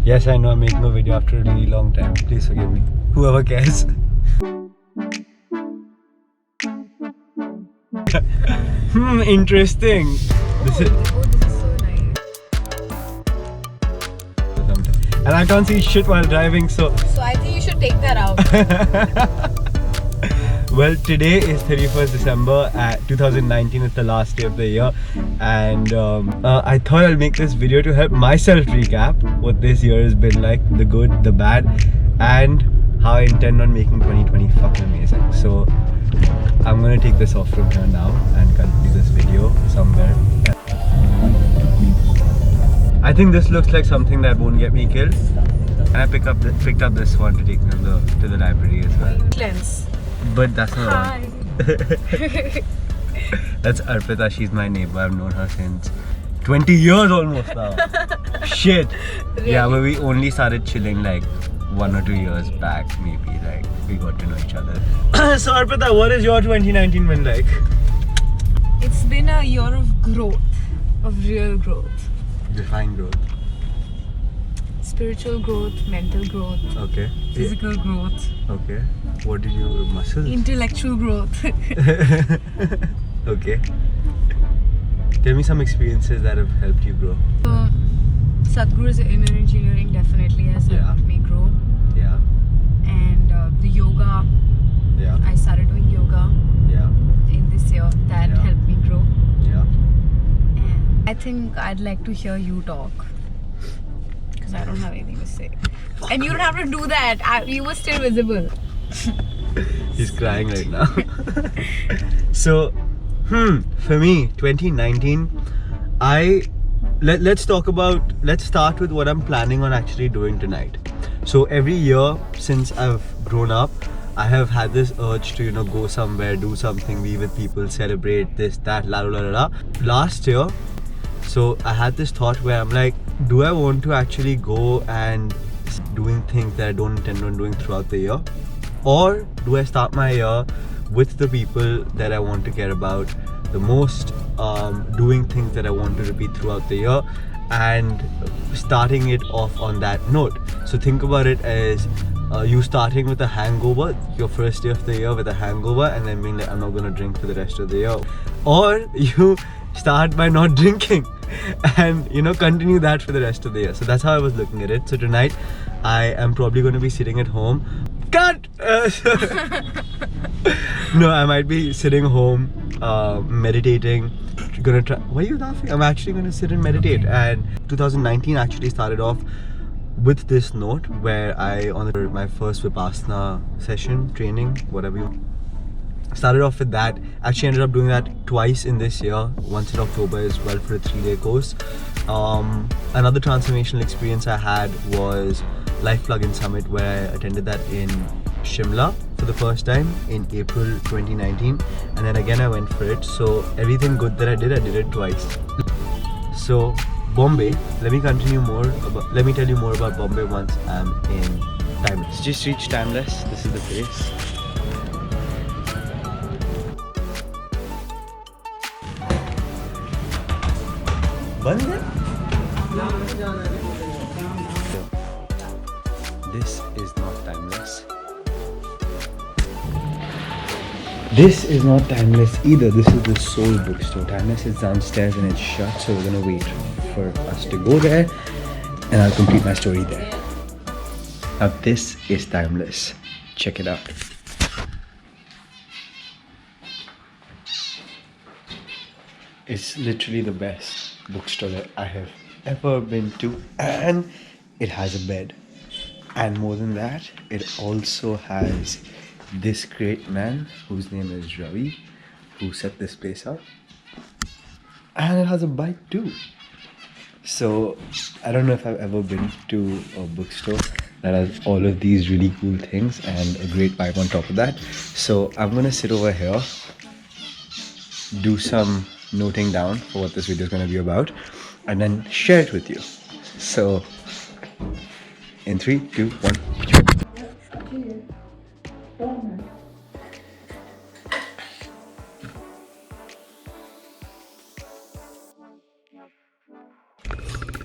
Yes, I know I'm making a video after a really long time. Please forgive me. Whoever cares. Interesting. This is so nice. and I can't see shit while driving, so So I think you should take that out. well, today is 31st December 2019. It's the last day of the year, and I thought I'll make this video to help myself recap what this year has been like, the good, the bad, and how I intend on making 2020 fucking amazing. So I'm gonna take this off from here now and continue this video somewhere. I think this looks like something that won't get me killed, and I picked up this one to take me to the library as well. Lens. But that's not Hi. one. That's Arpita. She's my neighbor. I've known her since 20 years almost now. Shit. Really? Yeah, but we only started chilling like 1 or 2 years back, maybe. Like we got to know each other. So Arpita, what has your 2019 been like? It's been a year of growth, of real growth. Define growth. Spiritual growth, mental growth, Okay. physical growth, Okay. What did you muscles? intellectual growth. Okay. Tell me some experiences that have helped you grow. Sadhguru's inner engineering definitely has helped me grow. Yeah. And the yoga, Yeah. I started doing yoga Yeah. in this year. That Yeah. helped me grow. Yeah. And I think I'd like to hear you talk. Because I don't have anything to say. And you don't have to do that. You were still visible. He's crying right now. So, for me, 2019, let's start with what I'm planning on actually doing tonight. So every year since I've grown up, I have had this urge to, go somewhere, do something, be with people, celebrate this, that, la la la la. Last year, so I had this thought where I'm like, do I want to actually go and doing things that I don't intend on doing throughout the year? Or do I start my year with the people that I want to care about the most, doing things that I want to repeat throughout the year and starting it off on that note? So think about it as you starting with a hangover, your first day of the year with a hangover, and then being like, I'm not gonna drink for the rest of the year. Or you start by not drinking and continue that for the rest of the year. So that's how I was looking at it. So tonight I am probably going to be sitting at home. Cut! No, I might be sitting home meditating. Gonna try. Why are you laughing? I'm actually gonna sit and meditate. And 2019 actually started off with this note where I, on my first Vipassana session, training, whatever you started off with that. Actually ended up doing that twice in this year, once in October as well for a 3-day course. Another transformational experience I had was Life Plugin Summit, where I attended that in Shimla for the first time in April 2019, and then again I went for it. So everything good that I did it twice. So Bombay, let me tell you more about Bombay once I'm in Timeless. Just reached Timeless. This is the place. बंद है? This is not Timeless. This is not Timeless either. This is the Soul Bookstore. Timeless is downstairs and it's shut, so we're gonna wait for us to go there and I'll complete my story there. Now this is Timeless. Check it out. It's literally the best bookstore that I have ever been to, and it has a bed. And more than that, it also has this great man whose name is Ravi, who set this place up, and it has a bike too. So I don't know if I've ever been to a bookstore that has all of these really cool things and a great vibe on top of that. So I'm gonna sit over here, do some noting down for what this video is going to be about, and then share it with you. So in 3, 2, 1.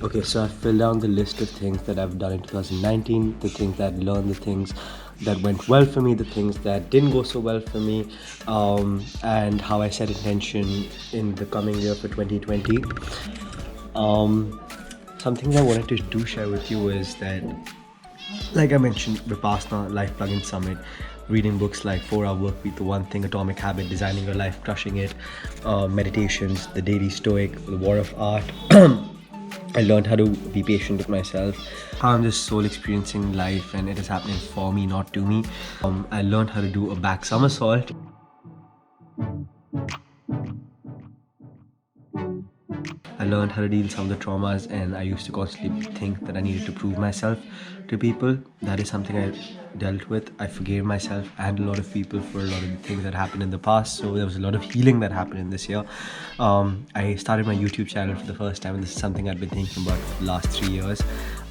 Okay, so I filled down the list of things that I've done in 2019, the things that I learned, the things that went well for me, the things that didn't go so well for me, and how I set intention in the coming year for 2020. Something I wanted to share with you is that, like I mentioned, Vipassana, Life Plugin Summit, reading books like 4-Hour Workweek, The One Thing, Atomic Habit, Designing Your Life, Crushing It, meditations, The Daily Stoic, The War of Art. I learned how to be patient with myself, how I'm just soul experiencing life and it is happening for me, not to me. I learned how to do a back somersault. I learned how to deal with some of the traumas, and I used to constantly think that I needed to prove myself to people. That is something I dealt with. I forgave myself and a lot of people for a lot of the things that happened in the past. So there was a lot of healing that happened in this year. I started my YouTube channel for the first time, and this is something I've been thinking about for the last 3 years.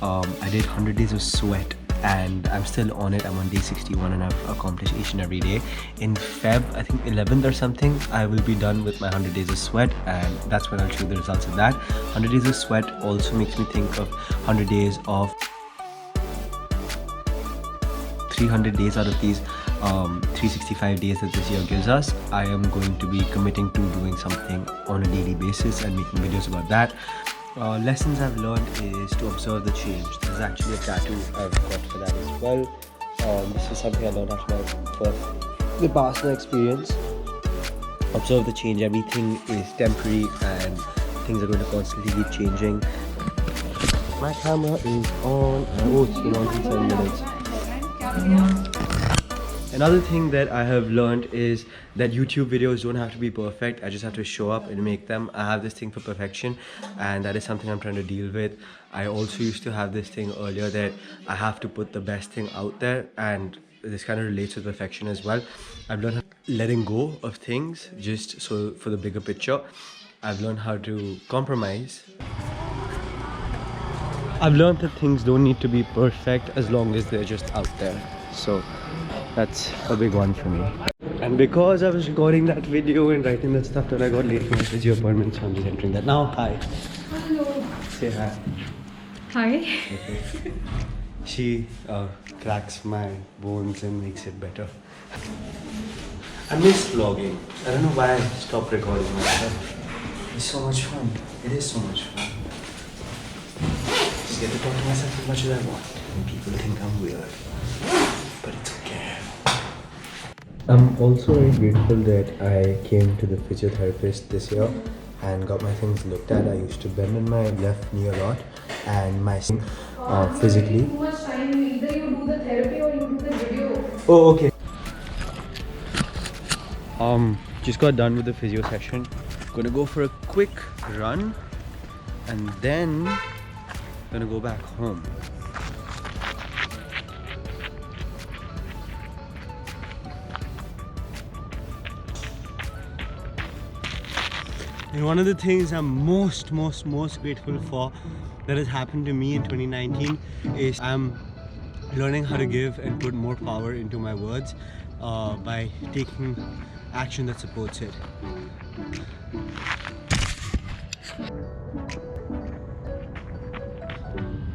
I did 100 days of sweat, and I'm still on it. I'm on day 61 and I've accomplished each and every day. In Feb, I think 11th or something, I will be done with my 100 days of sweat, and that's when I'll show the results of that. 100 days of sweat also makes me think of 100 days of 300 days out of these 365 days that this year gives us. I am going to be committing to doing something on a daily basis and making videos about that. Lessons I've learned is to observe the change. There's actually a tattoo I've got for that as well. This is something I learned after my first Vipassana experience. Observe the change. Everything is temporary and things are going to constantly keep changing. My camera is on. Oh, it's been on for 7 minutes. Another thing that I have learned is that YouTube videos don't have to be perfect. I just have to show up and make them. I have this thing for perfection, and that is something I'm trying to deal with. I also used to have this thing earlier that I have to put the best thing out there, and this kind of relates with perfection as well. I've learned letting go of things just so for the bigger picture. I've learned how to compromise. I've learned that things don't need to be perfect as long as they're just out there. So that's a big one for me. And because I was recording that video and writing that stuff, that I got late for my physio appointment, so I'm just entering that now. Hi. Hello. Say hi. Hi. Okay. She cracks my bones and makes it better. I miss vlogging. I don't know why I stopped recording myself. It's so much fun. It is so much fun. Just get to talk to myself as much as I want. And people think I'm weird. But it's okay. I'm also very grateful that I came to the physiotherapist this year and got my things looked at. I used to bend in my left knee a lot, and my physically. Too much time. Either you do the therapy or you do the video. Oh, okay. Just got done with the physio session. Gonna go for a quick run, and then gonna go back home. And one of the things I'm most grateful for that has happened to me in 2019 is I'm learning how to give and put more power into my words by taking action that supports it.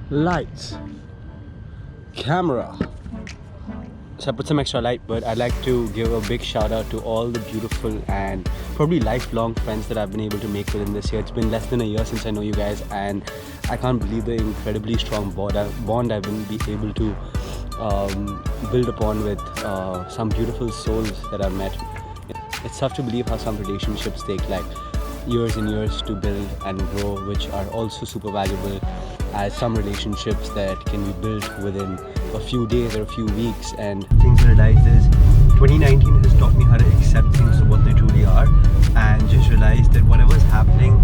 Lights, camera. So I put some extra light, but I'd like to give a big shout out to all the beautiful and probably lifelong friends that I've been able to make within this year. It's been less than a year since I know you guys, and I can't believe the incredibly strong bond I've been able to build upon with some beautiful souls that I've met. It's tough to believe how some relationships take like years and years to build and grow, which are also super valuable, as some relationships that can be built within a few days or a few weeks. And things I realized is 2019 has taught me how to accept things for what they truly are, and just realize that whatever's happening,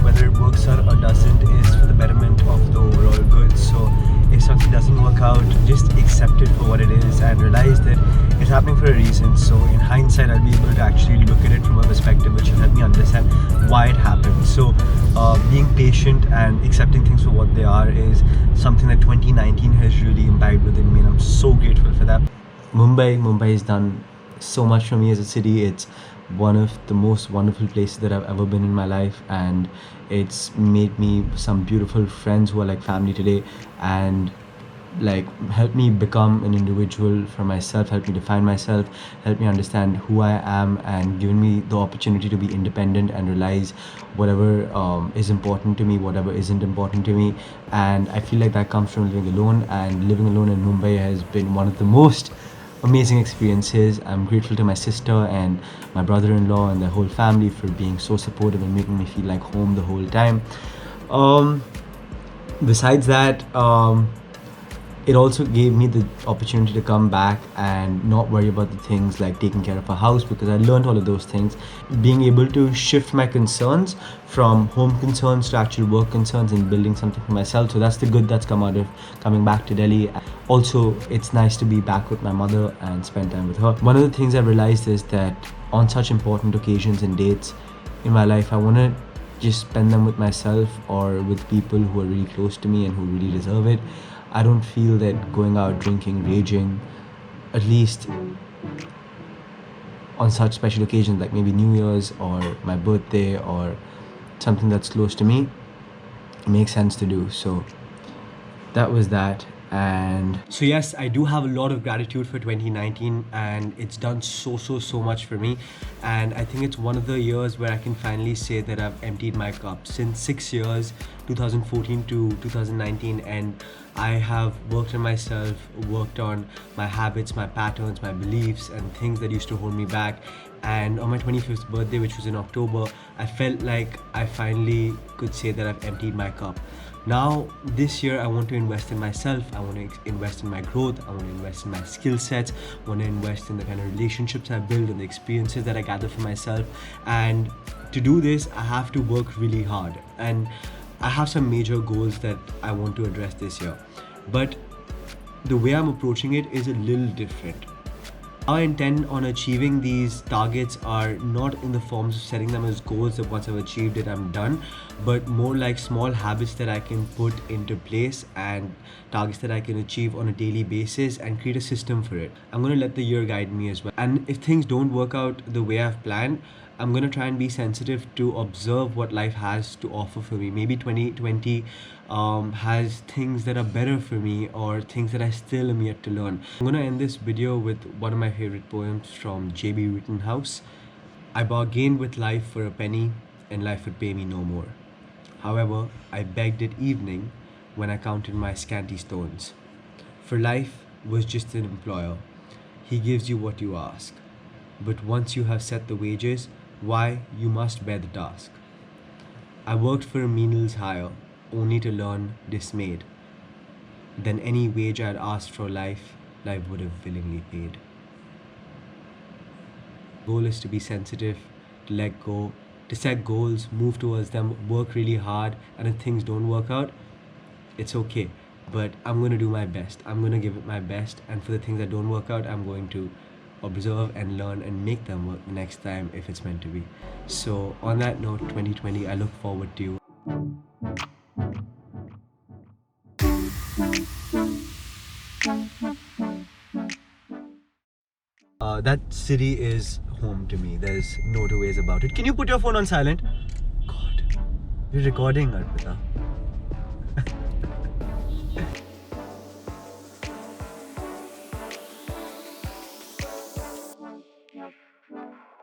whether it works out or doesn't, is for the betterment of the overall good. So if something doesn't work out, just accept it for what it is and realize that it's happening for a reason. So in hindsight, I'll be able to actually look at it from a perspective which will help me understand why it happened. So being patient and accepting things for what they are is something that 2019 has really imbibed within me, and I'm so grateful for that. Mumbai is done so much for me as a city. It's one of the most wonderful places that I've ever been in my life, and it's made me some beautiful friends who are like family today, and like help me become an individual for myself, help me define myself, help me understand who I am, and given me the opportunity to be independent and realize whatever is important to me, whatever isn't important to me. And I feel like that comes from living alone, and living alone in Mumbai has been one of the most amazing experiences. I'm grateful to my sister and my brother-in-law and their whole family for being so supportive and making me feel like home the whole time. um Besides that, it also gave me the opportunity to come back and not worry about the things like taking care of a house, because I learned all of those things. Being able to shift my concerns from home concerns to actual work concerns and building something for myself. So that's the good that's come out of coming back to Delhi. Also, it's nice to be back with my mother and spend time with her. One of the things I've realized is that on such important occasions and dates in my life, I want to just spend them with myself or with people who are really close to me and who really deserve it. I don't feel that going out drinking, raging, at least on such special occasions like maybe New Year's or my birthday or something that's close to me, makes sense to do. So that was that. And so yes, I do have a lot of gratitude for 2019, and it's done so much for me. And I think it's one of the years where I can finally say that I've emptied my cup. Since 6 years, 2014 to 2019, and I have worked on myself, worked on my habits, my patterns, my beliefs, and things that used to hold me back. And on my 25th birthday, which was in October, I felt like I finally could say that I've emptied my cup. Now, this year, I want to invest in myself. I want to invest in my growth. I want to invest in my skill sets. I want to invest in the kind of relationships I build and the experiences that I gather for myself. And to do this, I have to work really hard. And I have some major goals that I want to address this year. But the way I'm approaching it is a little different. How I intend on achieving these targets are not in the forms of setting them as goals that once I've achieved it, I'm done, but more like small habits that I can put into place and targets that I can achieve on a daily basis and create a system for it. I'm going to let the year guide me as well. And if things don't work out the way I've planned, I'm going to try and be sensitive to observe what life has to offer for me. Maybe 2020 has things that are better for me or things that I still am yet to learn. I'm going to end this video with one of my favorite poems from J.B. Rittenhouse. I bargained with life for a penny and life would pay me no more. However, I begged at evening when I counted my scanty stones. For life was just an employer. He gives you what you ask. But once you have set the wages, why, you must bear the task. I worked for a menial's hire, only to learn dismayed. Then any wage I'd asked for life would have willingly paid. Goal is to be sensitive, to let go, to set goals, move towards them, work really hard, and if things don't work out, it's okay. But I'm going to do my best. I'm going to give it my best, and for the things that don't work out, I'm going to observe and learn and make them work the next time if it's meant to be. So on that note, 2020, I look forward to you. That city is home to me. There's no two ways about it. Can you put your phone on silent? God, you're recording, Arpita.